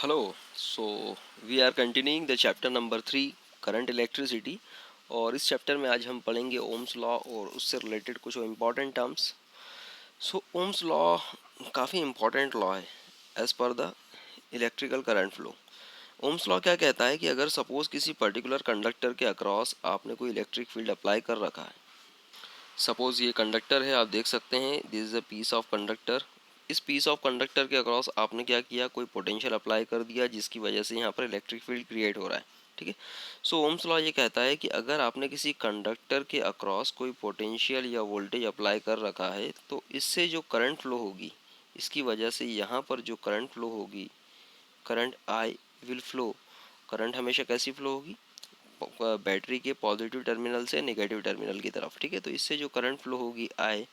Hello, so we are continuing the chapter number 3 current electricity. और इस chapter में आज हम पढ़ेंगे ओम्स लॉ और उससे रिलेटेड कुछ इम्पॉर्टेंट टर्म्स। ओम्स लॉ काफ़ी इम्पॉर्टेंट लॉ है as per the electrical current flow. Ohm's law क्या कहता है कि अगर सपोज किसी पर्टिकुलर कंडक्टर के अक्रॉस आपने कोई इलेक्ट्रिक फील्ड अप्लाई कर रखा है। सपोज ये कंडक्टर है, आप देख सकते हैं this is a piece of conductor. इस पीस ऑफ कंडक्टर के अक्रॉस आपने क्या किया, कोई पोटेंशियल अप्लाई कर दिया जिसकी वजह से यहाँ पर इलेक्ट्रिक फील्ड क्रिएट हो रहा है। ठीक है। ओम्स लॉ ये कहता है कि अगर आपने किसी कंडक्टर के अक्रॉस कोई पोटेंशियल या वोल्टेज अप्लाई कर रखा है तो इससे जो करंट फ्लो होगी, इसकी वजह से यहाँ पर जो करंट फ्लो होगी, current I will flow. Current हमेशा कैसी फ्लो होगी, बैटरी के पॉजिटिव टर्मिनल से नेगेटिव टर्मिनल की तरफ। ठीक है। तो इससे जो करंट फ्लो होगी आई,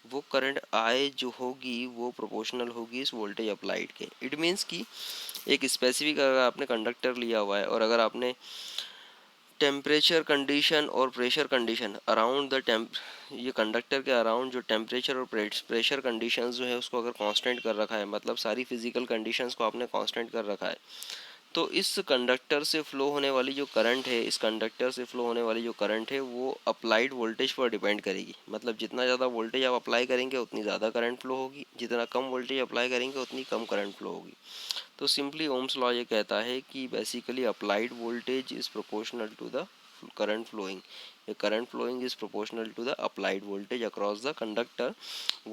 वो करंट आई जो होगी वो प्रोपोर्शनल होगी इस वोल्टेज अप्लाइड के। इट मीन्स कि एक स्पेसिफिक अगर आपने कंडक्टर लिया हुआ है और अगर आपने टेम्परेचर कंडीशन और प्रेशर कंडीशन अराउंड द ये कंडक्टर के अराउंड जो टेम्परेचर और प्रेशर कंडीशंस जो है उसको अगर कांस्टेंट कर रखा है, मतलब सारी फिजिकल कंडीशंस को आपने कांस्टेंट कर रखा है, तो इस कंडक्टर से फ्लो होने वाली जो करंट है, इस कंडक्टर से फ्लो होने वाली जो करंट है वो अप्लाइड वोल्टेज पर डिपेंड करेगी। मतलब जितना ज़्यादा वोल्टेज आप अप्लाई करेंगे उतनी ज़्यादा करंट फ्लो होगी, जितना कम वोल्टेज अप्लाई करेंगे उतनी कम करंट फ्लो होगी। तो सिंपली ओम्स लॉ ये कहता है कि basically applied voltage is proportional to the current flowing. A current flowing is proportional to the applied voltage across the conductor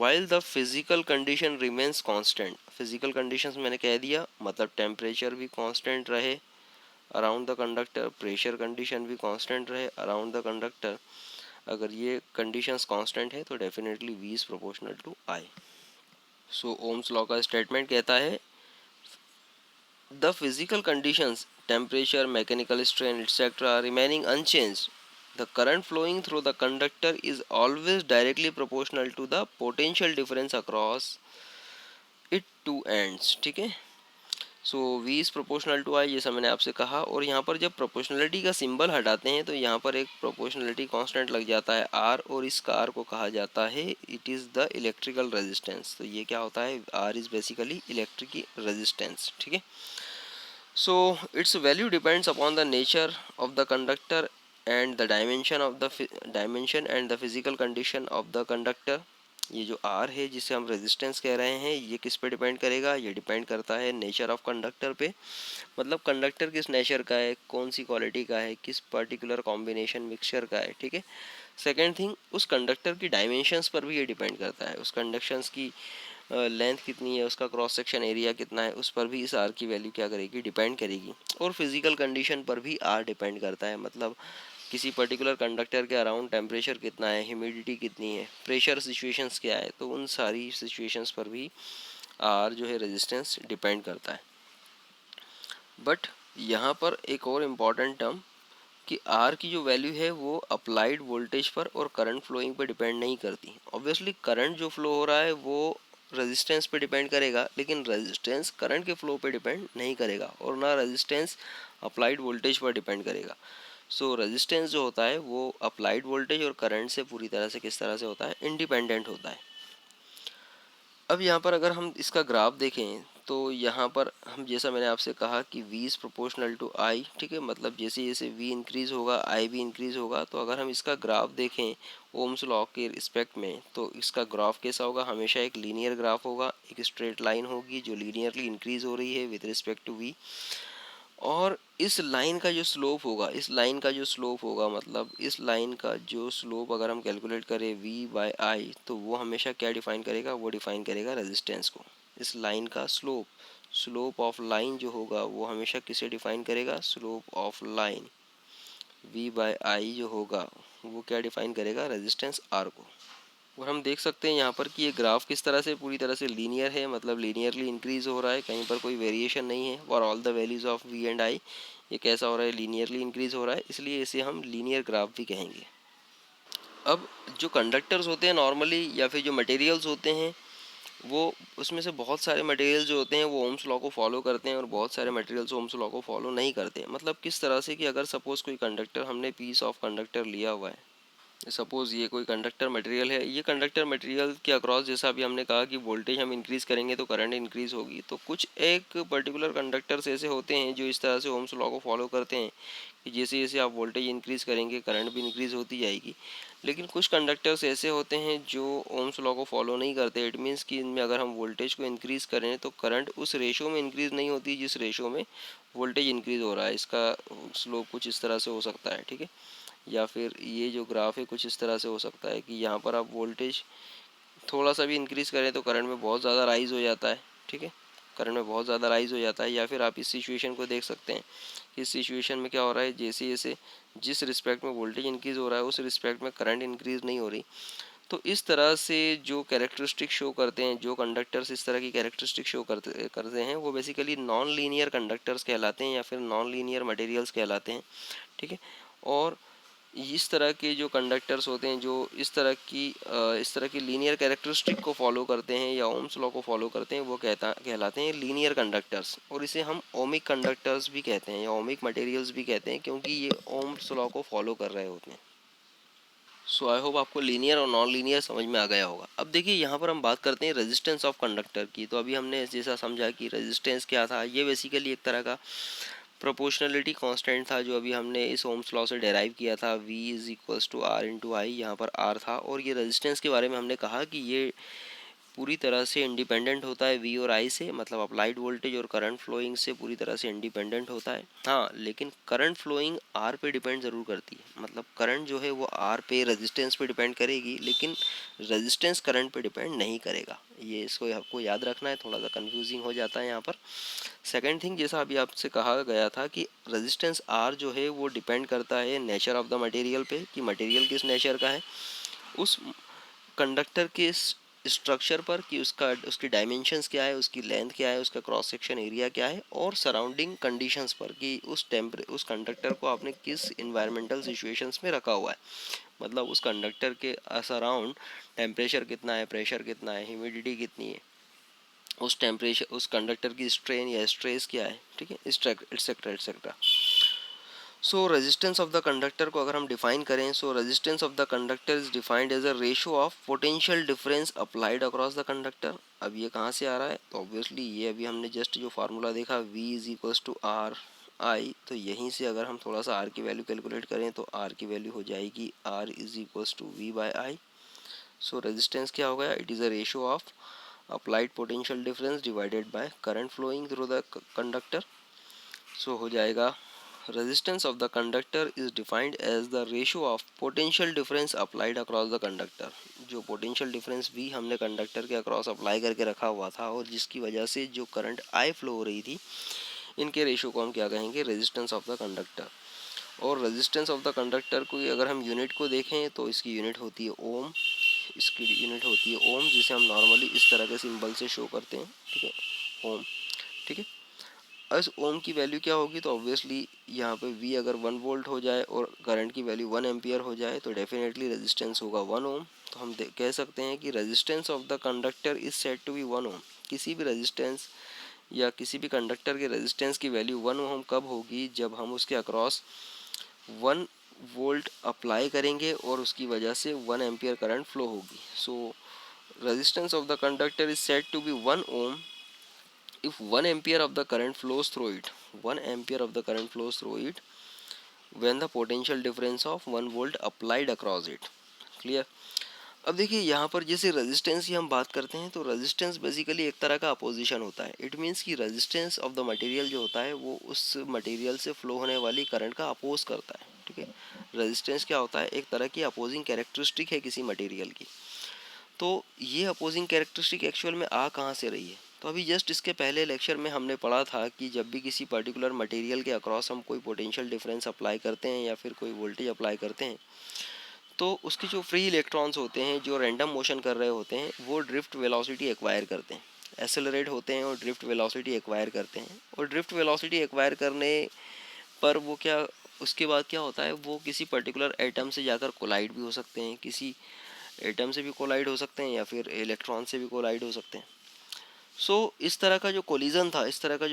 while the physical condition remains constant. Physical conditions मैंने कह दिया, मतलब temperature भी constant रहे around the conductor, pressure condition भी constant रहे around the conductor. अगर ये कंडीशंस कांस्टेंट है तो definitely V is proportional to I। Ohm's law का स्टेटमेंट कहता है the physical conditions, temperature, mechanical strain, etc., remaining unchanged, the current flowing through the conductor is always directly proportional to the potential difference across it two ends. ठीक है। V is proportional to आई, जैसा मैंने आपसे कहा। और यहाँ पर जब प्रोपोर्शनलिटी का सिंबल हटाते हैं तो यहाँ पर एक प्रोपोर्शनलिटी कांस्टेंट लग जाता है R, और इस R को कहा जाता है it is the electrical resistance. तो ये क्या होता है, R is basically electric resistance. ठीक है। So its value depends upon the nature of the conductor and the dimension and the physical condition of the conductor। ये जो R है जिसे हम रेजिस्टेंस कह रहे हैं, ये किस पे डिपेंड करेगा, ये डिपेंड करता है नेचर ऑफ कंडक्टर पे। मतलब कंडक्टर किस नेचर का है, कौन सी क्वालिटी का है, किस पर्टिकुलर कॉम्बिनेशन मिक्सचर का है। ठीक है। सेकेंड थिंग, उस कंडक्टर की डायमेंशंस पर भी ये डिपेंड करता है। उस कंडक्शंस की लेंथ कितनी है, उसका क्रॉस सेक्शन एरिया कितना है, उस पर भी इस आर की वैल्यू क्या करेगी, डिपेंड करेगी। और फिजिकल कंडीशन पर भी आर डिपेंड करता है। मतलब किसी पर्टिकुलर कंडक्टर के अराउंड टेम्परेचर कितना है, ह्यूमिडिटी कितनी है, प्रेशर सिचुएशंस क्या है, तो उन सारी सिचुएशंस पर भी आर जो है रेजिस्टेंस डिपेंड करता है। बट यहाँ पर एक और इम्पॉर्टेंट टर्म कि आर की जो वैल्यू है वो अप्लाइड वोल्टेज पर और करंट फ्लोइंग पर डिपेंड नहीं करती। ऑब्वियसली करंट जो फ्लो हो रहा है वो रेजिस्टेंस पे डिपेंड करेगा, लेकिन रेजिस्टेंस करंट के फ्लो पे डिपेंड नहीं करेगा, और ना रेजिस्टेंस अप्लाइड वोल्टेज पर डिपेंड करेगा। रेजिस्टेंस जो होता है वो अप्लाइड वोल्टेज और करंट से पूरी तरह से किस तरह से होता है, इंडिपेंडेंट होता है। अब यहाँ पर अगर हम इसका ग्राफ देखें तो यहाँ पर हम, जैसा मैंने आपसे कहा कि V is proportional to I। ठीक है। मतलब जैसे जैसे V इंक्रीज़ होगा I भी इंक्रीज़ होगा। तो अगर हम इसका ग्राफ देखें ओम्स लॉ के रिस्पेक्ट में, तो इसका ग्राफ कैसा होगा, हमेशा एक लीनियर ग्राफ होगा, एक स्ट्रेट लाइन होगी जो लीनियरली इंक्रीज़ हो रही है विद रिस्पेक्ट टू V। और इस लाइन का जो स्लोप होगा, इस लाइन का जो स्लोप होगा, मतलब इस लाइन का जो स्लोप अगर हम कैलकुलेट करें V बाय आई, तो वो हमेशा क्या डिफाइन करेगा, वो डिफाइन करेगा रेजिस्टेंस को। इस लाइन का स्लोप ऑफ लाइन जो होगा वो हमेशा किसे डिफाइन करेगा, slope of line V by I जो होगा वो क्या डिफाइन करेगा, रेजिस्टेंस R को। और हम देख सकते हैं यहाँ पर कि ये ग्राफ किस तरह से पूरी तरह से लीनियर है, मतलब लीनियरली इंक्रीज हो रहा है, कहीं पर कोई वेरिएशन नहीं है for all the values of V and I। ये कैसा हो रहा है, लीनियरली इंक्रीज हो रहा है, इसलिए इसे हम लीनियर ग्राफ भी कहेंगे। अब जो कंडक्टर्स होते हैं नॉर्मली, या फिर जो मटेरियल्स होते हैं, वो उसमें से बहुत सारे मटेरियल जो होते हैं वो ओम्स लॉ को फॉलो करते हैं और बहुत सारे मटेरियल्स ओम्स लॉ को फॉलो नहीं करते। मतलब किस तरह से कि अगर सपोज़ कोई कंडक्टर, हमने पीस ऑफ कंडक्टर लिया हुआ है, सपोज़ ये कोई कंडक्टर मटेरियल है, ये कंडक्टर मटेरियल के अक्रॉस जैसा अभी हमने कहा कि वोल्टेज हम इंक्रीज़ करेंगे तो करंट इंक्रीज़ होगी। तो कुछ एक पर्टिकुलर कंडक्टर्स ऐसे होते हैं जो इस तरह से ओम्स लॉ को फॉलो करते हैं कि जैसे जैसे आप वोल्टेज इंक्रीज़ करेंगे करंट भी इंक्रीज़ होती जाएगी। लेकिन कुछ कंडक्टर्स ऐसे होते हैं जो ओम्स लॉ को फॉलो नहीं करते। इट मीन्स कि इनमें अगर हम वोल्टेज को इंक्रीज़ करें तो करंट उस रेशो में इंक्रीज़ नहीं होती जिस रेशो में वोल्टेज इंक्रीज़ हो रहा है। इसका स्लोप कुछ इस तरह से हो सकता है, ठीक है। या फिर ये जो ग्राफ है कुछ इस तरह से हो सकता है कि यहाँ पर आप वोल्टेज थोड़ा सा भी इंक्रीज़ करें तो करंट में बहुत ज़्यादा राइज हो जाता है, ठीक है। करंट में बहुत ज़्यादा राइज हो जाता है। या फिर आप इस सिचुएशन को देख सकते हैं। इस सिचुएशन में क्या हो रहा है, जैसे जैसे जिस रिस्पेक्ट में वोल्टेज इंक्रीज़ हो रहा है उस रिस्पेक्ट में करंट इंक्रीज़ नहीं हो रही। तो इस तरह से जो कैरेक्टरिस्टिक शो करते हैं, जो कंडक्टर्स इस तरह की कैरेक्टरिस्टिक शो करते करते हैं वो बेसिकली नॉन लीनियर कंडक्टर्स कहलाते हैं या फिर नॉन लीनियर मटेरियल्स कहलाते हैं, ठीक है। और इस तरह के जो कंडक्टर्स होते हैं जो इस तरह की लीनियर कैरेक्टरिस्टिक को फॉलो करते हैं या ओम्स लॉ को फॉलो करते हैं वो कहलाते हैं लीनियर कंडक्टर्स। और इसे हम ओमिक कंडक्टर्स भी कहते हैं या ओमिक मटेरियल्स भी कहते हैं क्योंकि ये ओम्स लॉ को फॉलो कर रहे होते हैं। सो आई होप आपको लीनियर और नॉन लीनियर समझ में आ गया होगा। अब देखिए यहाँ पर हम बात करते हैं रेजिस्टेंस ऑफ कंडक्टर की। तो अभी हमने जैसा समझा कि रेजिस्टेंस क्या था, ये बेसिकली एक तरह का प्रोपोर्शनलिटी कांस्टेंट था जो अभी हमने इस ओम्स लॉ से डेराइव किया था। V is equals to R into I, यहाँ पर R था। और ये रेजिस्टेंस के बारे में हमने कहा कि ये पूरी तरह से इंडिपेंडेंट होता है V और I से, मतलब अप्लाइड वोल्टेज और करंट फ्लोइंग से पूरी तरह से इंडिपेंडेंट होता है। हाँ, लेकिन करंट फ्लोइंग R पे डिपेंड ज़रूर करती है। मतलब करंट जो है वो R पे रेजिस्टेंस पे डिपेंड करेगी, लेकिन रेजिस्टेंस करंट पे डिपेंड नहीं करेगा। ये इसको आपको याद रखना है, थोड़ा सा कन्फ्यूजिंग हो जाता है यहाँ पर। सेकेंड थिंग, जैसा अभी आपसे कहा गया था कि रेजिस्टेंस R जो है वो डिपेंड करता है नेचर ऑफ द मटेरियल पे, कि मटेरियल किस नेचर का है, उस कंडक्टर के स्ट्रक्चर पर, कि उसकी डायमेंशंस क्या है, उसकी लेंथ क्या है, उसका क्रॉस सेक्शन एरिया क्या है, और सराउंडिंग कंडीशंस पर कि उस कंडक्टर को आपने किस इन्वायरमेंटल सिचुएशंस में रखा हुआ है। मतलब उस कंडक्टर के सराउंड टेम्परेचर कितना है, प्रेशर कितना है, ह्यूमिडिटी कितनी है, उस टेम्परेचर उस कंडक्टर की स्ट्रेन या स्ट्रेस क्या है, ठीक है, etcetera etcetera. So resistance of the conductor को अगर हम डिफाइन करें, so resistance of the conductor is defined as a ratio of potential difference applied across the conductor. अब ये कहाँ से आ रहा है, तो ऑब्वियसली ये अभी हमने जस्ट जो फार्मूला देखा V is equals to R I, तो यहीं से अगर हम थोड़ा सा R की वैल्यू कैलकुलेट करें तो R की वैल्यू हो जाएगी R is equals to V by I. So resistance क्या हो गया, it is a ratio of applied potential difference divided by current flowing through the conductor. So हो जाएगा resistance of the conductor is defined as the ratio of potential difference applied across the conductor। जो potential difference भी हमने conductor के across apply करके रखा हुआ था और जिसकी वजह से जो करंट आई फ्लो हो रही थी, इनके रेशियो को हम क्या कहेंगे, रेजिस्टेंस ऑफ द कंडक्टर। और रेजिस्टेंस ऑफ द कंडक्टर को अगर हम यूनिट को देखें तो इसकी यूनिट होती है ओम, इसकी यूनिट होती है ओम, जिसे हम नॉर्मली इस तरह के सिंबल से शो करते हैं, ठीक है, ओम, ठीक है। इस ओम की वैल्यू क्या होगी, तो ऑब्वियसली यहाँ पे V अगर 1 वोल्ट हो जाए और करंट की वैल्यू 1 एम्पियर हो जाए तो डेफिनेटली रेजिस्टेंस होगा 1 ओम। तो हम कह सकते हैं कि resistance of the conductor is said to be 1 ohm. किसी भी रेजिस्टेंस या किसी भी कंडक्टर के रेजिस्टेंस की वैल्यू 1 ओम कब होगी, जब हम उसके अक्रॉस 1 वोल्ट अप्लाई करेंगे और उसकी वजह से 1 एम्पियर करंट फ्लो होगी। So resistance of the conductor is said to be 1 ohm if 1 ampere of the current flows through it, 1 ampere of the current flows through it when the potential difference of 1 volt applied across it। Clear. अब देखिए यहाँ पर जैसे resistance की हम बात करते हैं तो रेजिस्टेंस बेसिकली एक तरह का अपोजिशन होता है। इट मीन्स कि रेजिस्टेंस ऑफ द मटेरियल जो होता है वो उस मटेरियल से फ्लो होने वाली करंट का अपोज करता है, ठीक है। रेजिस्टेंस क्या होता है, एक तरह की अपोजिंग कैरेक्टरिस्टिक है किसी मटेरियल की। तो ये अपोजिंग कैरेक्टरिस्टिक एक्चुअल में आ कहाँ से रही है, तो अभी जस्ट इसके पहले लेक्चर में हमने पढ़ा था कि जब भी किसी पर्टिकुलर मटेरियल के अक्रॉस हम कोई पोटेंशियल डिफरेंस अप्लाई करते हैं या फिर कोई वोल्टेज अप्लाई करते हैं तो उसके जो फ्री इलेक्ट्रॉन्स होते हैं जो रैंडम मोशन कर रहे होते हैं वो ड्रिफ्ट वेलोसिटी एक्वायर करते हैं, एसेलरेट होते हैं और ड्रिफ्ट वेलोसिटी एक्वायर करते हैं। और ड्रिफ्ट वेलोसिटी एक्वायर करने पर वो क्या, उसके बाद क्या होता है, वो किसी पर्टिकुलर एटम से जाकर कोलाइड भी हो सकते हैं, किसी एटम से भी कोलाइड हो सकते हैं या फिर इलेक्ट्रॉन से भी कोलाइड हो सकते हैं। इस तरह का जो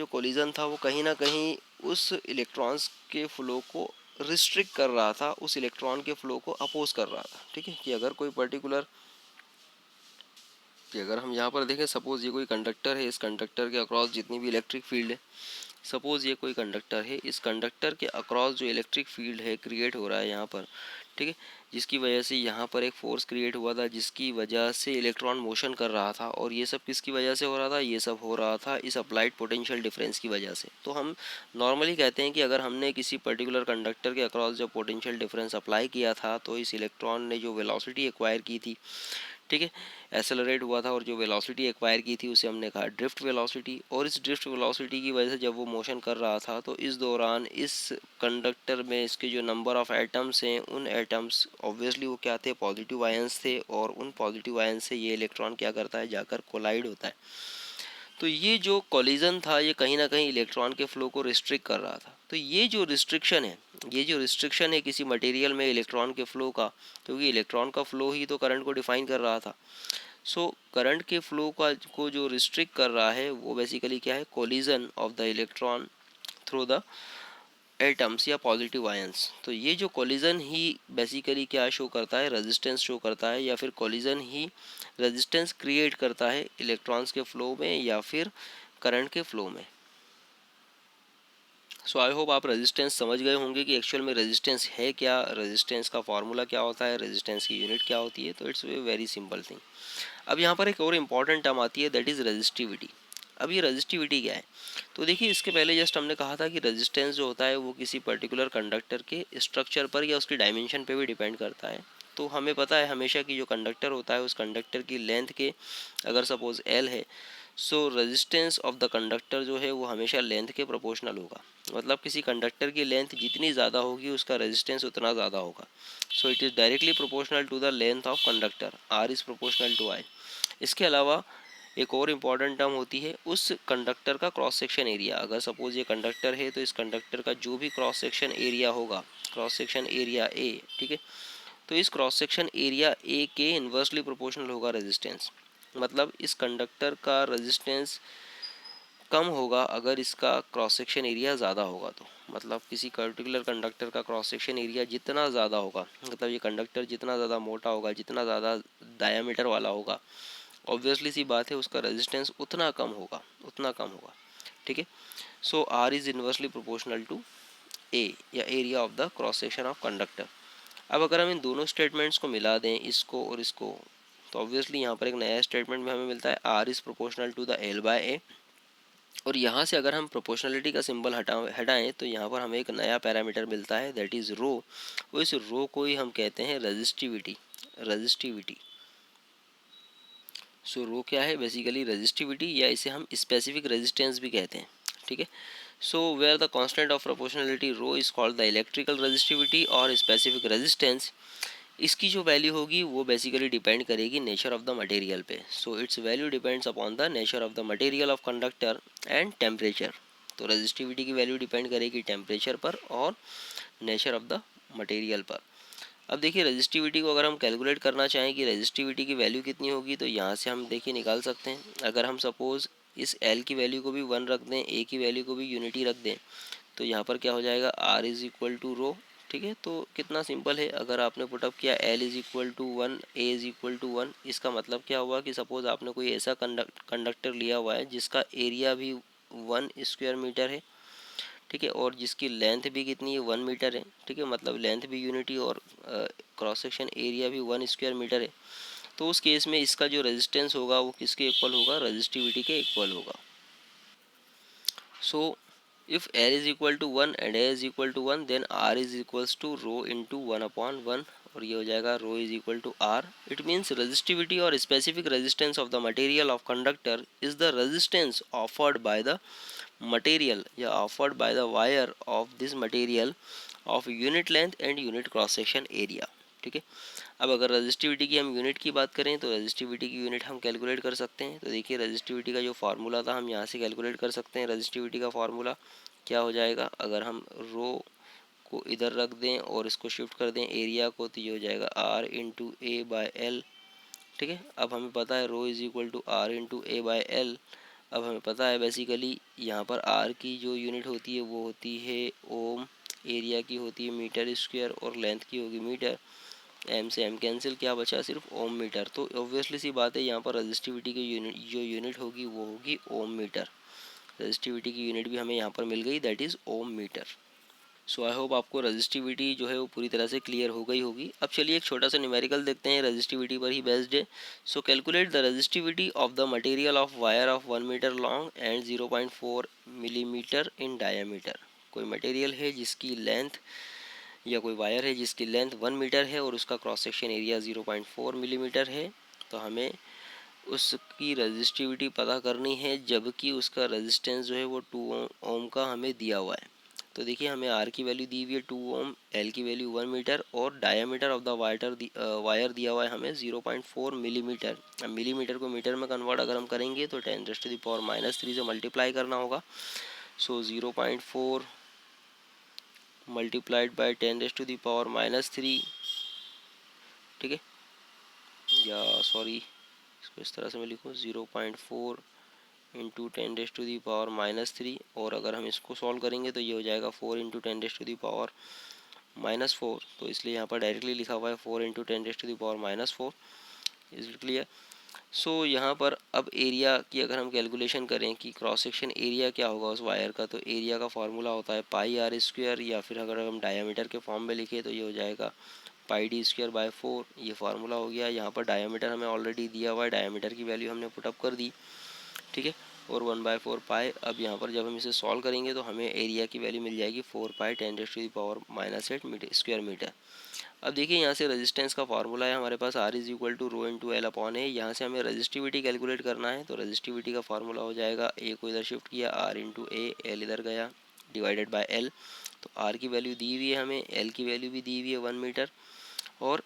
कोलिजन था वो कहीं ना कहीं उस इलेक्ट्रॉन्स के फ्लो को रिस्ट्रिक्ट कर रहा था, उस इलेक्ट्रॉन के फ्लो को अपोज कर रहा था। ठीक है, कि अगर कोई पर्टिकुलर, कि अगर हम यहाँ पर देखें, सपोज ये कोई कंडक्टर है, इस कंडक्टर के अक्रॉस जितनी भी इलेक्ट्रिक फील्ड है, सपोज ये कोई कंडक्टर है, इस कंडक्टर के अक्रॉस जो इलेक्ट्रिक फील्ड है क्रिएट हो रहा है यहाँ पर, ठीक है, जिसकी वजह से यहाँ पर एक फोर्स क्रिएट हुआ था, जिसकी वजह से इलेक्ट्रॉन मोशन कर रहा था। और ये सब किसकी वजह से हो रहा था? ये सब हो रहा था इस अप्लाइड पोटेंशियल डिफरेंस की वजह से। तो हम नॉर्मली कहते हैं कि अगर हमने किसी पर्टिकुलर कंडक्टर के अक्रॉस जब पोटेंशियल डिफरेंस अप्लाई किया था, तो इस इलेक्ट्रॉन ने जो वेलोसिटी एक्वायर की थी, ठीक है, एक्सेलरेट हुआ था, और जो वेलोसिटी एक्वायर की थी उसे हमने कहा ड्रिफ्ट वेलोसिटी। और इस ड्रिफ्ट वेलोसिटी की वजह से जब वो मोशन कर रहा था, तो इस दौरान इस कंडक्टर में इसके जो नंबर ऑफ एटम्स हैं, उन एटम्स ऑब्वियसली वो क्या थे? पॉजिटिव आयंस थे, और उन पॉजिटिव आयंस से ये इलेक्ट्रॉन क्या करता है? जाकर कोलाइड होता है। तो ये जो कॉलिजन था, ये कहीं ना कहीं इलेक्ट्रॉन के फ्लो को रिस्ट्रिक्ट कर रहा था। तो ये जो रिस्ट्रिक्शन है किसी मटेरियल में इलेक्ट्रॉन के फ्लो का, क्योंकि इलेक्ट्रॉन का फ्लो ही तो करंट को डिफाइन कर रहा था। सो करंट के फ्लो का को जो रिस्ट्रिक्ट कर रहा है, वो बेसिकली क्या है? Collision of the electron through the atoms या पॉजिटिव आयंस। तो ये जो कोलिजन ही बेसिकली क्या शो करता है? रेजिस्टेंस शो करता है, या फिर कोलिजन ही रेजिस्टेंस क्रिएट करता है इलेक्ट्रॉन्स के फ्लो में या फिर करंट के फ्लो में। सो आई होप आप रेजिस्टेंस समझ गए होंगे कि एक्चुअल में रेजिस्टेंस है क्या, रेजिस्टेंस का फॉर्मूला क्या होता है, रेजिस्टेंस की यूनिट क्या होती है। तो it's way very simple thing. अब यहाँ पर एक और इम्पॉर्टेंट टर्म आती है, दैट इज़ रेजिस्टिविटी। अब ये रेजिस्टिविटी क्या है? तो देखिए, इसके पहले जस्ट हमने कहा था कि रेजिस्टेंस जो होता है वो किसी पर्टिकुलर कंडक्टर के स्ट्रक्चर पर या उसकी डायमेंशन पे भी डिपेंड करता है। तो हमें पता है हमेशा कि जो कंडक्टर होता है, उस कंडक्टर की लेंथ के अगर सपोज एल है, सो रेजिस्टेंस ऑफ द कंडक्टर जो है वो हमेशा लेंथ के प्रोपोर्शनल होगा। मतलब किसी कंडक्टर की लेंथ जितनी ज़्यादा होगी, उसका रेजिस्टेंस उतना ज़्यादा होगा। So it is directly proportional to the length of conductor, R is proportional to I. इसके अलावा एक और इम्पॉर्टेंट टर्म होती है उस कंडक्टर का क्रॉस सेक्शन एरिया। अगर सपोज ये कंडक्टर है, तो इस कंडक्टर का जो भी क्रॉस सेक्शन एरिया होगा, क्रॉस सेक्शन एरिया ए, ठीक है, तो इस क्रॉस सेक्शन एरिया ए के इन्वर्सली प्रोपोर्शनल होगा रेजिस्टेंस। मतलब इस कंडक्टर का रेजिस्टेंस कम होगा अगर इसका क्रॉस सेक्शन एरिया ज़्यादा होगा। तो मतलब किसी पर्टिकुलर कंडक्टर का क्रॉस सेक्शन एरिया जितना ज़्यादा होगा, मतलब ये कंडक्टर जितना ज़्यादा मोटा होगा, जितना ज़्यादा डायामीटर वाला होगा, ऑब्वियसली सी बात है उसका रेजिस्टेंस उतना कम होगा, उतना कम होगा। ठीक है, so R is inversely proportional to A, या area of the cross section of conductor. अब अगर हम इन दोनों स्टेटमेंट्स को मिला दें, इसको और इसको, तो ऑब्वियसली यहाँ पर एक नया स्टेटमेंट में हमें मिलता है R is proportional to the L by A. और यहाँ से अगर हम प्रोपोर्शनलिटी का सिंबल हटाएं, तो यहाँ पर हमें एक नया पैरामीटर मिलता है, दैट इज़ रो। वो इस रो को ही हम कहते हैं रेजिस्टिविटी। रेजिस्टिविटी, सो रो क्या है? बेसिकली रेजिस्टिविटी, या इसे हम स्पेसिफिक रेजिस्टेंस भी कहते हैं। ठीक है, so where the constant of proportionality rho is called the electrical resistivity और स्पेसिफिक रेजिस्टेंस। इसकी जो वैल्यू होगी वो बेसिकली डिपेंड करेगी नेचर ऑफ द मटेरियल पे। So its value depends upon the nature of the material of conductor and temperature. तो resistivity की value depend करेगी टेम्परेचर पर और नेचर ऑफ द मटेरियल पर। अब देखिए, रेजिस्टिविटी को अगर हम कैलकुलेट करना चाहें कि रेजिस्टिविटी की वैल्यू कितनी होगी, तो यहाँ से हम देखिए निकाल सकते हैं। अगर हम सपोज़ इस एल की वैल्यू को भी 1 रख दें, ए की वैल्यू को भी यूनिटी रख दें, तो यहाँ पर क्या हो जाएगा? आर इज़ इक्वल टू रो। ठीक है, तो कितना सिंपल है। अगर आपने पुटअप किया L is equal to 1, A is equal to 1, इसका मतलब क्या हुआ कि सपोज़ आपने कोई ऐसा कंडक्टर लिया हुआ है जिसका एरिया भी 1 स्क्वायर मीटर है, ठीक है, और जिसकी लेंथ भी कितनी है? 1 मीटर है। ठीक है, मतलब लेंथ भी यूनिटी और क्रॉस सेक्शन एरिया भी 1 स्क्वायर मीटर है। तो उस केस में इसका जो रेजिस्टेंस होगा वो किसके इक्वल होगा? रेजिस्टिविटी के इक्वल होगा। सो if L is equal to 1 and A is equal to 1, then R is equals to rho into 1 upon 1, और ये हो जाएगा rho is equal to R. It means resistivity or specific resistance of the material of conductor is the resistance offered by the material या offered by the wire of this material of unit length and unit cross section area. ठीक है, अब अगर resistivity की हम unit की बात करें, तो रजिस्टिविटी की यूनिट हम कैलकुलेट कर सकते हैं। तो देखिए, रजिस्टिविटी का जो फार्मूला था हम यहाँ से कैलकुलेट कर सकते हैं। रजिस्टिविटी का फार्मूला क्या हो जाएगा? अगर हम रो को इधर रख दें और इसको शिफ्ट कर दें एरिया को, तो ये हो जाएगा R into A by L. ठीक है, अब हमें पता है rho is equal to R into A by L. अब हमें पता है बेसिकली यहाँ पर आर की जो यूनिट होती है वो होती है ओम, एरिया की होती है मीटर स्क्वायर और लेंथ की होगी मीटर। एम से एम कैंसिल, क्या बचा सिर्फ ओम मीटर। तो ऑब्वियसली सी बात है यहाँ पर रजिस्टिविटी की यूनिट होगी वो होगी ओम मीटर। रजिस्टिविटी की यूनिट भी हमें यहाँ पर मिल गई, that is ohm metre. So I hope आपको रजिस्टिविटी जो है वो पूरी तरह से क्लियर हो गई होगी। अब चलिए एक छोटा सा न्यूमेरिकल देखते हैं, रजिस्टिविटी पर ही बेस्ड है। So calculate the resistivity of the material of wire of 1 metre long and 0.4 millimetre in diameter. कोई मटेरियल है जिसकी लेंथ या कोई वायर है जिसकी लेंथ 1 मीटर है और उसका क्रॉस सेक्शन एरिया 0.4 मिलीमीटर है। तो हमें उसकी रजिस्टिविटी पता करनी है, जबकि उसका रेजिस्टेंस जो है वो 2 ओम का हमें दिया हुआ है। तो देखिए हमें आर की वैल्यू दी हुई है 2 ओम, एल की वैल्यू 1 मीटर और डायमीटर ऑफ द वायर दिया हुआ है हमें 0.4 मिलीमीटर। अब मिलीमीटर को मीटर में कन्वर्ट अगर हम करेंगे तो 10⁻³ से मल्टीप्लाई करना होगा। सो 0.4 मल्टीप्लाइड बाय 10⁻⁻3, ठीक है, या सॉरी इसको इस तरह से मैं लिखूँ 0.4 इंटू 10⁻⁻3, और अगर हम इसको सॉल्व करेंगे तो ये हो जाएगा 4 इंटू 10⁻⁻4। तो इसलिए यहाँ पर डायरेक्टली लिखा हुआ है 4 into 10⁻⁻4। Is it clear? So यहाँ पर अब एरिया की अगर हम कैलकुलेशन करें कि क्रॉस सेक्शन एरिया क्या होगा उस वायर का, तो एरिया का फार्मूला होता है पाई आर स्क्वायर, या फिर अगर हम डायमीटर के फॉर्म में लिखे तो ये हो जाएगा पाई डी स्क्वायर बाय 4। ये फार्मूला हो गया। यहाँ पर डायमीटर हमें ऑलरेडी दिया हुआ है, डायमीटर की वैल्यू हमने पुटअप कर दी, ठीक है, और 1/4 पाई। अब यहाँ पर जब हम इसे सॉल्व करेंगे तो हमें एरिया की वैल्यू मिल जाएगी 4 पाई 10⁻⁻8 मीटर स्क्वायर मीटर। अब देखिए यहाँ से रेजिस्टेंस का फार्मूला है हमारे पास R is equal to rho into L upon A. यहाँ से हमें रजिस्टिविटी कैलकुलेट करना है, तो रजिस्टिविटी का फार्मूला हो जाएगा, ए को इधर शिफ्ट किया, R इंटू ए, एल इधर गया, डिवाइडेड बाय एल। तो R की वैल्यू दी हुई है हमें, एल की वैल्यू भी दी हुई है 1 मीटर, और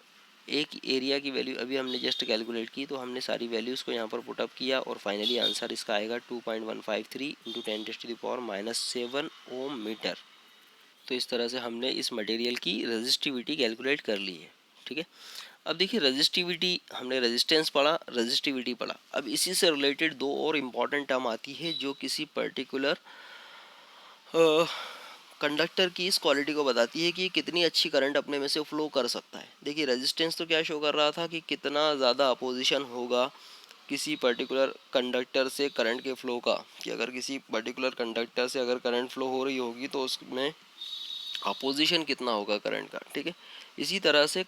एक एरिया की वैल्यू अभी हमने जस्ट कैलकुलेट की। तो हमने सारी वैल्यूज़ को यहाँ पर पुटअप किया और फाइनली आंसर इसका आएगा 2.153 इंटू 10⁻⁷ ओम मीटर। तो इस तरह से हमने इस मटेरियल की रजिस्टिविटी कैलकुलेट कर ली है, ठीक है। अब देखिए रजिस्टिविटी, हमने रेजिस्टेंस पढ़ा, रजिस्टिविटी पढ़ा। अब इसी से रिलेटेड दो और इम्पॉर्टेंट टर्म आती है जो किसी पर्टिकुलर कंडक्टर की इस क्वालिटी को बताती है कि कितनी अच्छी करंट अपने में से फ्लो कर सकता है। देखिए रेजिस्टेंस तो क्या शो कर रहा था कि कितना ज़्यादा अपोजिशन होगा किसी पर्टिकुलर कंडक्टर से करंट के फ्लो का, कि अगर किसी पर्टिकुलर कंडक्टर से अगर करंट फ्लो हो रही होगी तो उसमें अपोजिशन कितना होगा करंट का, ठीक है। इसी तरह से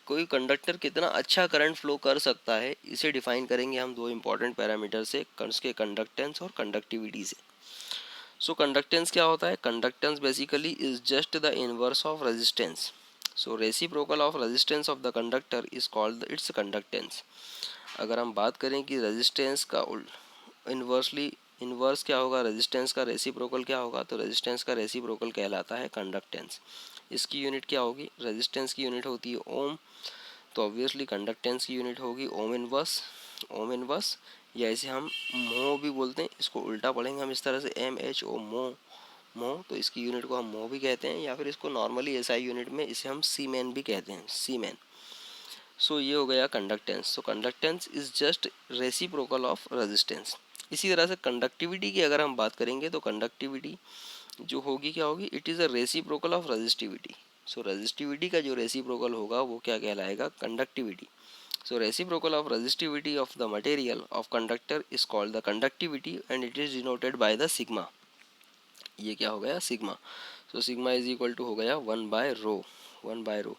कोई कंडक्टर कितना अच्छा करंट फ्लो कर सकता है, इसे डिफाइन करेंगे हम दो इंपॉर्टेंट पैरामीटर से, उसके कंडक्टेंस और कंडक्टिविटी से। सो कंडक्टेंस क्या होता है? Conductance basically is just the inverse of resistance. So reciprocal of resistance of the conductor is called its conductance. अगर हम बात करें कि रेजिस्टेंस का इन्वर्सली, इन्वर्स क्या होगा रेजिस्टेंस का, रेसिप्रोकल क्या होगा, तो रेजिस्टेंस का रेसिप्रोकल कहलाता है कंडक्टेंस। इसकी यूनिट क्या होगी? रेजिस्टेंस की यूनिट होती है ओम, तो ऑब्वियसली कंडक्टेंस की यूनिट होगी ओम इनवर्स। ओम इनवर्स, या इसे हम मो भी बोलते हैं, इसको उल्टा पढ़ेंगे हम इस तरह से MHO मो, मो, तो इसकी यूनिट को हम मो भी कहते हैं, या फिर इसको नॉर्मली SI यूनिट में इसे हम सीमेन भी कहते हैं, सीमेन। सो ये हो गया conductance. So conductance is just reciprocal of resistance. इसी तरह से कंडक्टिविटी की अगर हम बात करेंगे तो कंडक्टिविटी जो होगी क्या होगी? It is a reciprocal of resistivity. So resistivity का जो रेसिप्रोकल होगा वो क्या कहलाएगा? Conductivity. So reciprocal of resistivity of the material of conductor is called the conductivity and it is denoted by the sigma। ये क्या हो गया? Sigma. So sigma is equal to हो गया 1/ρ, 1/ρ।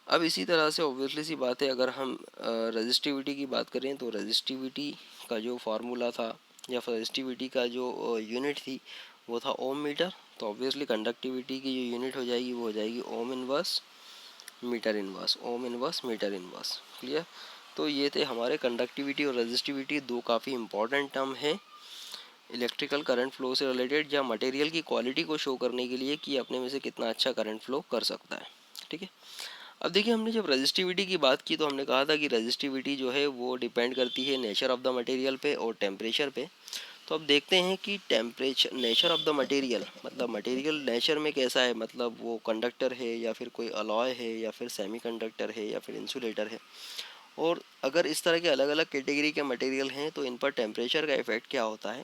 अब इसी तरह से ऑब्वियसली सी बात है, अगर हम रेजिस्टिविटी की बात करें तो रेजिस्टिविटी का जो फार्मूला था या फिर रेजिस्टिविटी का जो यूनिट थी वो था ओम मीटर। तो ऑब्वियसली कंडक्टिविटी की जो यूनिट हो जाएगी वो हो जाएगी ohm inverse metre inverse, ohm inverse metre inverse. Clear? तो ये थे हमारे कंडक्टिविटी और रेजिस्टिविटी, दो काफ़ी इंपॉर्टेंट टर्म हैं इलेक्ट्रिकल करंट फ्लो से रिलेटेड, या मटेरियल की क्वालिटी को शो करने के लिए कि अपने में से कितना अच्छा करंट फ्लो कर सकता है, ठीक है। अब देखिए हमने जब रेजिस्टिविटी की बात की तो हमने कहा था कि रेजिस्टिविटी जो है वो डिपेंड करती है नेचर ऑफ द मटेरियल पे और टेम्परेचर पे। तो अब देखते हैं कि temperature, nature of the material मतलब मटेरियल नेचर में कैसा है, मतलब वो कंडक्टर है या फिर कोई अलॉय है या फिर सेमीकंडक्टर है या फिर इंसुलेटर है। और अगर इस तरह के अलग अलग कैटेगरी के मटेरियल हैं तो इन पर टेम्परेचर का इफेक्ट क्या होता है,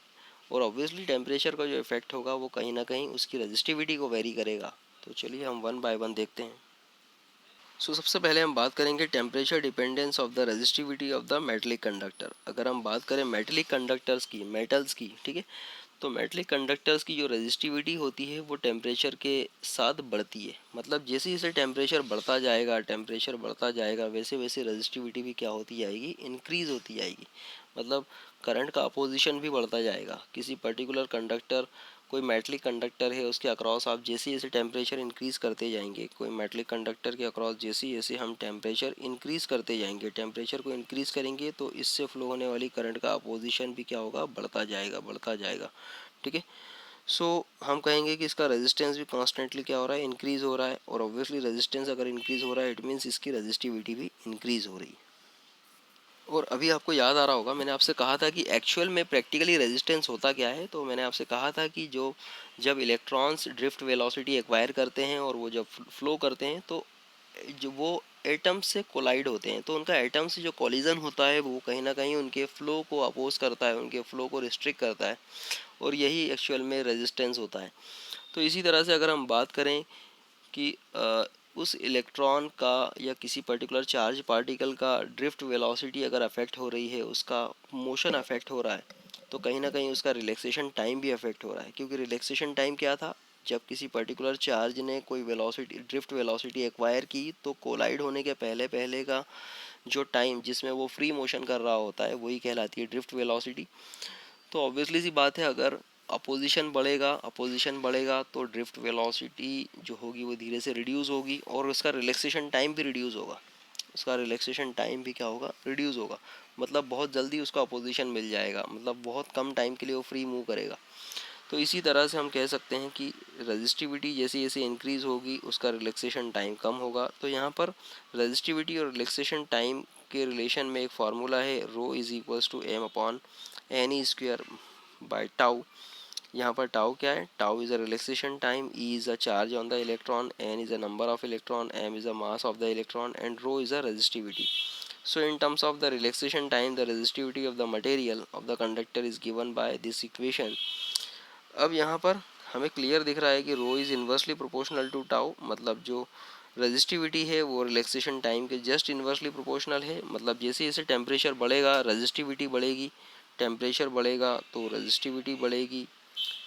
और ऑब्वियसली टेम्परेचर का जो इफेक्ट होगा वो कहीं ना कहीं उसकी रेजिस्टिविटी को वेरी करेगा। तो चलिए हम वन बाय वन देखते हैं। सबसे पहले हम बात करेंगे temperature dependence of the resistivity of the metallic conductor. अगर हम बात करें मेटलिक कंडक्टर्स की, मेटल्स की, ठीक है, तो मेटलिक कंडक्टर्स की जो रेजिस्टिविटी होती है वो टेम्परेचर के साथ बढ़ती है। मतलब जैसे जैसे टेम्परेचर बढ़ता जाएगा, टेम्परेचर बढ़ता जाएगा, वैसे वैसे रेजिस्टिविटी भी क्या होती जाएगी, इंक्रीज़ होती जाएगी। मतलब करंट का अपोजिशन भी बढ़ता जाएगा। किसी पर्टिकुलर कंडक्टर, कोई मेटलिक कंडक्टर है, उसके अक्रॉस आप जैसे जैसे टेम्परेचर इंक्रीज़ करते जाएंगे, कोई मेटलिक कंडक्टर के अक्रॉस जैसे जैसे हम टेम्परेचर इंक्रीज़ करते जाएंगे, टेम्परेचर को इंक्रीज़ करेंगे, तो इससे फ्लो होने वाली करंट का अपोजिशन भी क्या होगा, बढ़ता जाएगा, बढ़ता जाएगा। ठीक है। हम कहेंगे कि इसका रेजिस्टेंस भी कॉन्स्टेंटली क्या हो रहा है, इंक्रीज़ हो रहा है। और ऑब्वियसली रेजिस्टेंस अगर इंक्रीज़ हो रहा है, इट मीन्स इसकी रेजिस्टिविटी भी इंक्रीज़ हो रही है। और अभी आपको याद आ रहा होगा, मैंने आपसे कहा था कि एक्चुअल में प्रैक्टिकली रेजिस्टेंस होता क्या है। तो मैंने आपसे कहा था कि जब इलेक्ट्रॉन्स ड्रिफ्ट वेलोसिटी एक्वायर करते हैं और वो जब फ्लो करते हैं, तो जो वो एटम्स से कोलाइड होते हैं, तो उनका एटम से जो कोलिजन होता है वो कहीं ना कहीं उनके फ्लो को अपोज करता है, उनके फ्लो को रिस्ट्रिक्ट करता है, और यही एक्चुअल में रेजिस्टेंस होता है। तो इसी तरह से अगर हम बात करें कि उस इलेक्ट्रॉन का या किसी पर्टिकुलर चार्ज पार्टिकल का ड्रिफ्ट वेलोसिटी अगर अफेक्ट हो रही है, उसका मोशन अफेक्ट हो रहा है, तो कहीं ना कहीं उसका रिलैक्सेशन टाइम भी अफेक्ट हो रहा है। क्योंकि रिलैक्सेशन टाइम क्या था, जब किसी पर्टिकुलर चार्ज ने कोई वेलोसिटी, ड्रिफ्ट वेलोसिटी एक्वायर की, तो कोलाइड होने के पहले पहले का जो टाइम जिसमें वो फ्री मोशन कर रहा होता है, वही कहलाती है ड्रिफ्ट वेलोसिटी। तो ऑब्वियसली सी बात है, अगर अपोजिशन बढ़ेगा तो ड्रिफ्ट वेलोसिटी जो होगी वो धीरे से रिड्यूस होगी, और उसका रिलैक्सेशन टाइम भी रिड्यूस होगा। उसका रिलैक्सेशन टाइम भी क्या होगा, रिड्यूस होगा। मतलब बहुत जल्दी उसको अपोजिशन मिल जाएगा, मतलब बहुत कम टाइम के लिए वो फ्री मूव करेगा। तो इसी तरह से हम कह सकते हैं कि रेजिस्टिविटी जैसे जैसे इंक्रीज़ होगी, उसका रिलैक्सेशन टाइम कम होगा। तो यहाँ पर रेजिस्टिविटी और रिलैक्सेशन टाइम के रिलेशन में एक फार्मूला है, rho is equals to M upon N E square by tau. यहाँ पर टाउ क्या है, tau is a relaxation time, E is a charge on the electron, N is a number of electron, M is a mass of the electron, and rho is a resistivity. So in terms of the relaxation time, the resistivity of the material of the conductor is given by this equation. अब यहाँ पर हमें clear दिख रहा है कि rho is inversely proportional to tau. मतलब जो रेजिस्टिविटी है वो रिलैक्सेशन टाइम के जस्ट इन्वर्सली प्रोपोर्शनल है। मतलब जैसे जैसे टेम्परेचर बढ़ेगा रेजिस्टिविटी बढ़ेगी, टेम्परेचर बढ़ेगा तो रेजिस्टिविटी बढ़ेगी,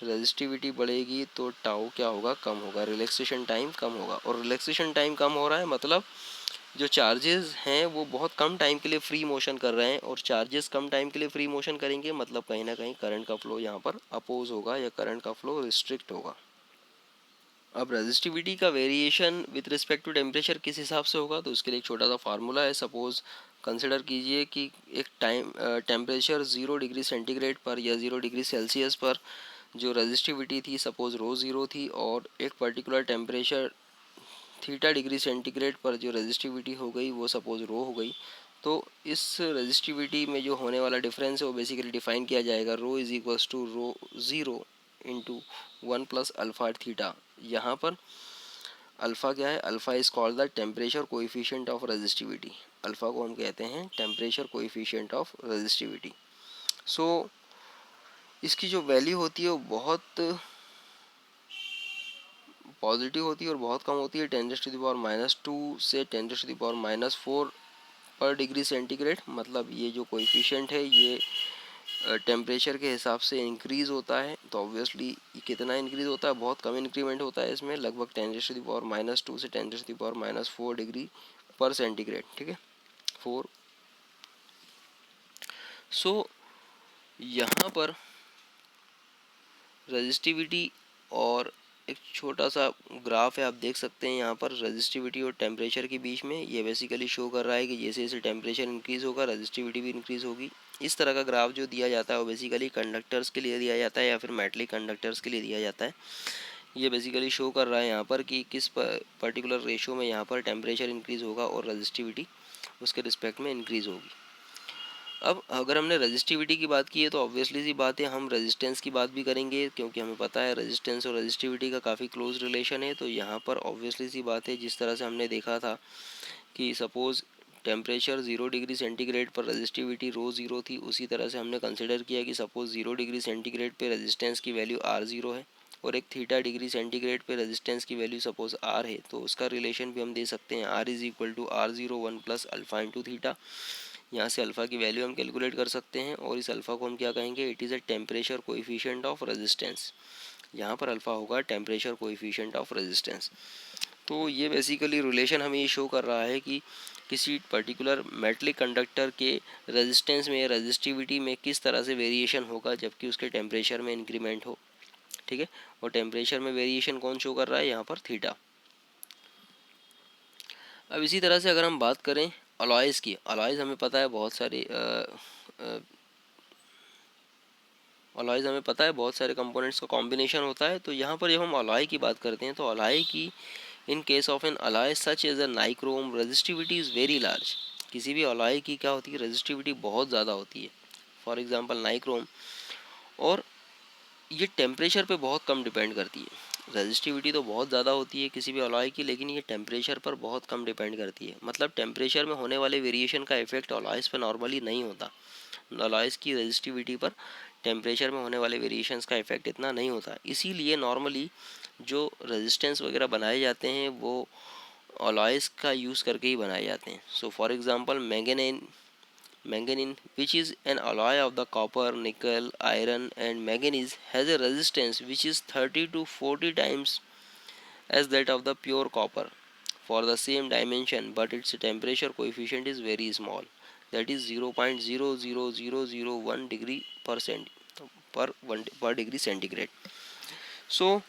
रेजिस्टिविटी बढ़ेगी तो टाउ क्या होगा, कम होगा, रिलैक्सेशन टाइम कम होगा। और रिलैक्सेशन टाइम कम हो रहा है मतलब जो चार्जेस हैं वो बहुत कम टाइम के लिए फ्री मोशन कर रहे हैं, और चार्जेस कम टाइम के लिए फ्री मोशन करेंगे मतलब कहीं ना कहीं करंट का फ्लो यहाँ पर अपोज होगा या करंट का फ्लो रिस्ट्रिक्ट होगा। अब रेजिस्टिविटी का variation with respect to temperature किस हिसाब से होगा, तो उसके लिए एक छोटा सा फार्मूला है। सपोज कंसिडर कीजिए कि एक टेम्परेचर 0 डिग्री सेंटीग्रेड पर या 0 डिग्री सेल्सियस पर जो रेजिस्टिविटी थी, सपोज रो ज़ीरो थी, और एक पर्टिकुलर टेम्परेचर θ डिग्री सेंटीग्रेड पर जो रेजिस्टिविटी हो गई वो सपोज रो हो गई। तो इस रेजिस्टिविटी में जो होने वाला डिफरेंस है वो बेसिकली डिफाइन किया जाएगा, rho is equals to rho zero into 1 + alpha यहाँ पर अल्फ़ा क्या है, alpha is called the temperature coefficient of resistivity. Alpha को हम कहते हैं temperature coefficient of resistivity. So इसकी जो वैल्यू होती है वो बहुत पॉजिटिव होती है और बहुत कम होती है, 10⁻⁻² से 10⁻⁻⁴ पर डिग्री सेंटीग्रेड। मतलब ये जो कोएफिशिएंट है ये टेम्परेचर के हिसाब से इंक्रीज़ होता है। तो ऑब्वियसली कितना इंक्रीज़ होता है, बहुत कम इंक्रीमेंट होता है इसमें, लगभग 10⁻⁻² से 10⁻⁴ डिग्री पर सेंटीग्रेड, ठीक है, 4। सो यहाँ पर रजिस्टिविटी और एक छोटा सा ग्राफ है, आप देख सकते हैं यहाँ पर रजिस्टिविटी और टेम्परेचर के बीच में। ये बेसिकली शो कर रहा है कि जैसे जैसे टेम्परेचर इंक्रीज़ होगा रजिस्टिविटी भी इंक्रीज़ होगी। इस तरह का ग्राफ जो दिया जाता है वो बेसिकली कंडक्टर्स के लिए दिया जाता है या फिर मेटलिक कंडक्टर्स के लिए दिया जाता है। ये बेसिकली शो कर रहा है यहाँ पर कि किस पर्टिकुलर रेशो में यहाँ पर टेम्परेचर इंक्रीज़ होगा और रजिस्टिविटी उसके रिस्पेक्ट में इंक्रीज़ होगी। अब अगर हमने रेजिस्टिविटी की बात की है तो ऑब्वियसली सी बात है हम रेजिस्टेंस की बात भी करेंगे, क्योंकि हमें पता है रेजिस्टेंस और रेजिस्टिविटी का काफ़ी क्लोज रिलेशन है। तो यहाँ पर ऑब्वियसली सी बात है, जिस तरह से हमने देखा था कि सपोज़ टेम्परेचर 0 डिग्री सेंटीग्रेड पर रेजिस्टिविटी रो ज़ीरो थी, उसी तरह से हमने कंसिडर किया कि सपोज़ 0 डिग्री सेंटीग्रेड पे रेजिस्टेंस की वैल्यू R0 है और एक थीटा डिग्री सेंटीग्रेड पे रेजिस्टेंस की वैल्यू सपोज आर है, तो उसका रिलेशन भी हम दे सकते हैं, R is equal to R01 plus alpha into theta. यहाँ से अल्फ़ा की वैल्यू हम कैलकुलेट कर सकते हैं और इस अल्फ़ा को हम क्या कहेंगे, it is a temperature coefficient of resistance. यहाँ पर अल्फ़ा होगा टेम्परेचर कोएफिशिएंट ऑफ रेजिस्टेंस। तो ये बेसिकली रिलेशन हमें ये शो कर रहा है कि किसी पर्टिकुलर मेटलिक कंडक्टर के रेजिस्टेंस में या रेजिस्टिविटी में किस तरह से वेरिएशन होगा जबकि उसके टेम्परेचर में इंक्रीमेंट हो। ठीक है, और टेम्परेचर में वेरिएशन कौन शो कर रहा है, यहाँ पर थीटा। अब इसी तरह से अगर हम बात करें अलॉयज़ की, अलॉयज़ हमें पता है बहुत सारे अलॉयज़ हमें पता है बहुत सारे कंपोनेंट्स का कॉम्बिनेशन होता है। तो यहाँ पर जब हम अलॉय की बात करते हैं तो अलॉय की in case of an alloy such as a nichrome resistivity is very large. किसी भी अलॉय की क्या होती है, रेजिस्टिविटी बहुत ज़्यादा होती है, फॉर एग्जांपल नाइक्रोम। और ये टेम्परेचर पे बहुत कम डिपेंड करती है। रेजिस्टिविटी तो बहुत ज़्यादा होती है किसी भी अलॉय की, लेकिन ये टेम्परेचर पर बहुत कम डिपेंड करती है। मतलब टेम्परेचर में होने वाले वेरिएशन का इफेक्ट अलॉयज़ पर नॉर्मली नहीं होता। अलॉयज़ की रेजिस्टिविटी पर टेम्परेचर में होने वाले वेरिएशंस का इफेक्ट इतना नहीं होता। इसीलिए नॉर्मली जो रेजिस्टेंस वगैरह बनाए जाते हैं वो अलॉयज़ का यूज़ करके ही बनाए जाते हैं। So for example manganese which is an alloy of the copper, nickel, iron and manganese has a resistance which is 30 to 40 times as that of the pure copper for the same dimension, but its temperature coefficient is very small, that is 0.00001 degree per degree centigrade. So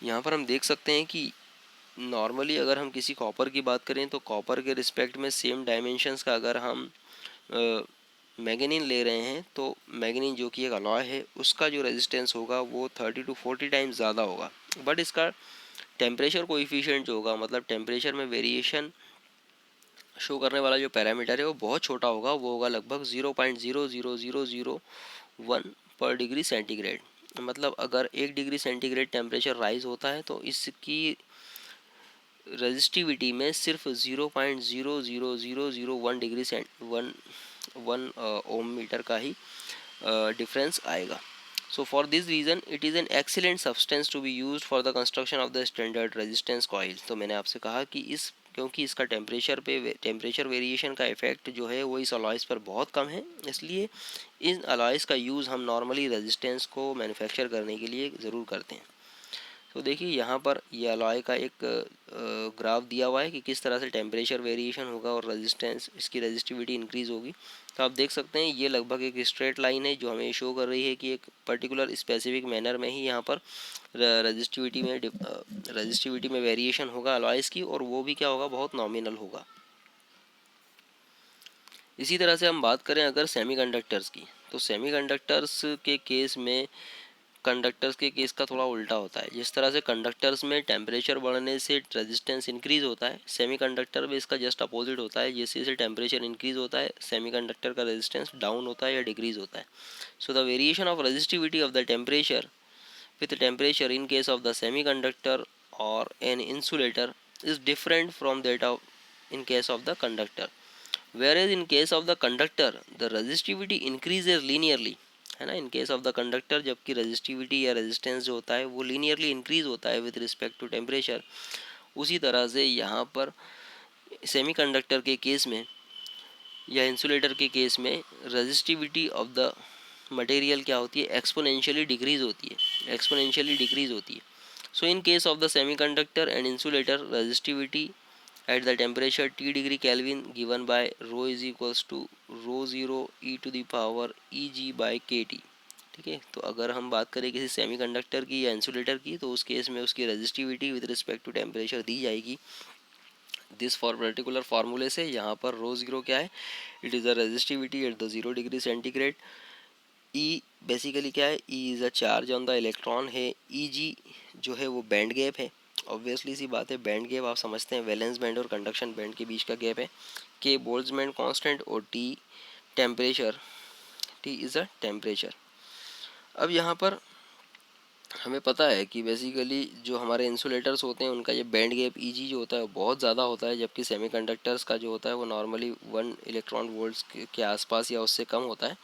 यहाँ पर हम देख सकते हैं कि normally अगर हम किसी कॉपर की बात करें तो कॉपर के रिस्पेक्ट में सेम डायमेंशंस का अगर हम मैगनीन ले रहे हैं तो मैगनीन जो कि एक अलॉय है उसका जो रेजिस्टेंस होगा वो 30 टू 40 टाइम्स ज़्यादा होगा, बट इसका टेम्परेचर कोएफिशिएंट जो होगा, मतलब टेम्परेचर में वेरिएशन शो करने वाला जो पैरामीटर है वो बहुत छोटा होगा, वो होगा लगभग 0.00001 पर डिग्री सेंटीग्रेड। मतलब अगर 1 डिग्री सेंटीग्रेड टेम्परेचर राइज होता है तो इसकी रेजिस्टिविटी में सिर्फ 0.00001 डिग्री वन ओम मीटर का ही डिफरेंस आएगा। So for this reason it is an excellent substance to be used for the construction of the standard resistance coil. तो मैंने आपसे कहा कि क्योंकि इसका टेम्परेचर वेरिएशन का इफेक्ट जो है वो इस अलॉयज़ पर बहुत कम है, इसलिए इन अलॉयज़ का यूज़ हम नॉर्मली रेजिस्टेंस को मैन्युफैक्चर करने के लिए ज़रूर करते हैं। तो देखिए यहाँ पर ये अलॉय का एक ग्राफ दिया हुआ है कि किस तरह से टेम्परेचर वेरिएशन होगा और रेजिस्टेंस, इसकी रेजिस्टिविटी इंक्रीज़ होगी। तो आप देख सकते हैं ये लगभग एक स्ट्रेट लाइन है जो हमें शो कर रही है कि एक पर्टिकुलर स्पेसिफिक मैनर में ही यहाँ पर रेजिस्टिविटी में वेरिएशन होगा अलॉयज़ की, और वो भी क्या होगा, बहुत नॉमिनल होगा। इसी तरह से हम बात करें अगर सेमीकंडक्टर्स की, तो सेमीकंडक्टर्स के केस में कंडक्टर्स के केस का थोड़ा उल्टा होता है। जिस तरह से कंडक्टर्स में टेम्परेचर बढ़ने से रेजिस्टेंस इंक्रीज होता है, सेमीकंडक्टर में इसका जस्ट अपोजिट होता है। जैसे जैसे टेम्परेचर इंक्रीज होता है सेमीकंडक्टर का रेजिस्टेंस डाउन होता है या डिक्रीज होता है। So the variation of resistivity of the temperature with temperature in case of the semiconductor or an insulator is different from that of in case of the conductor, whereas in case of the conductor the resistivity increases linearly, है ना। इन case of the conductor जबकि resistivity या resistance जो होता है वो linearly increase होता है विद रिस्पेक्ट टू टेम्परेचर। उसी तरह से यहाँ पर सेमीकंडक्टर के केस में या इंसुलेटर के केस में रेजिस्टिविटी ऑफ द मटेरियल क्या होती है, एक्सपोनेंशियली डिक्रीज होती है। So in case of the semiconductor and insulator resistivity at the temperature T degree Kelvin given by rho is equals to rho 0 e to the power Eg by kT। ठीक है, तो अगर हम बात करें किसी सेमीकंडक्टर की या इंसुलेटर की तो उस केस में उसकी resistivity with respect to temperature दी जाएगी दिस फॉर पर्टिकुलर फार्मूले से। यहाँ पर रो 0 क्या है, it is the resistivity at the 0 degree centigrade. E basically क्या है, E is a charge on the electron है। ई जी जो है वो बैंड गैप है, ऑब्वियसली सी बात है। बैंड गैप आप समझते हैं वैलेंस बैंड और कंडक्शन बैंड के बीच का गैप है। के बोल्ट्जमैन कांस्टेंट और T temperature, T is a temperature. अब यहाँ पर हमें पता है कि बेसिकली जो हमारे इंसुलेटर्स होते हैं उनका ये बैंड गैप ईजी जो होता है वो बहुत ज़्यादा होता है, जबकि सेमीकंडक्टर्स का जो होता है वो नॉर्मली 1 इलेक्ट्रॉन वोल्ट्स के आसपास या उससे कम होता है।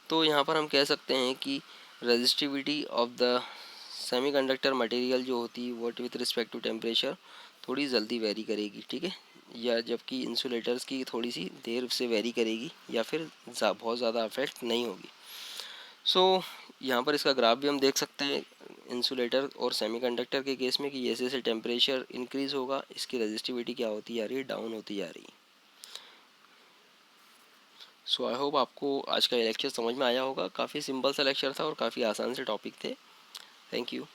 तो यहाँ पर हम कह सकते हैं कि resistivity of the semiconductor material जो होती है वो विथ रिस्पेक्ट टू टेम्परेचर थोड़ी जल्दी वेरी करेगी, ठीक है, या जबकि इंसुलेटर्स की थोड़ी सी देर से वेरी करेगी या फिर बहुत ज़्यादा अफेक्ट नहीं होगी। सो यहाँ पर इसका ग्राफ भी हम देख सकते हैं इंसुलेटर और सेमीकंडक्टर के केस में कि जैसे जैसे टेम्परेचर इंक्रीज़ होगा इसकी रेजिस्टिविटी क्या होती जा रही है, डाउन होती जा रही है। सो आई होप आपको आज का लेक्चर समझ में आया होगा। काफ़ी सिंपल सा लेक्चर था और काफ़ी आसान से टॉपिक थे। Thank you.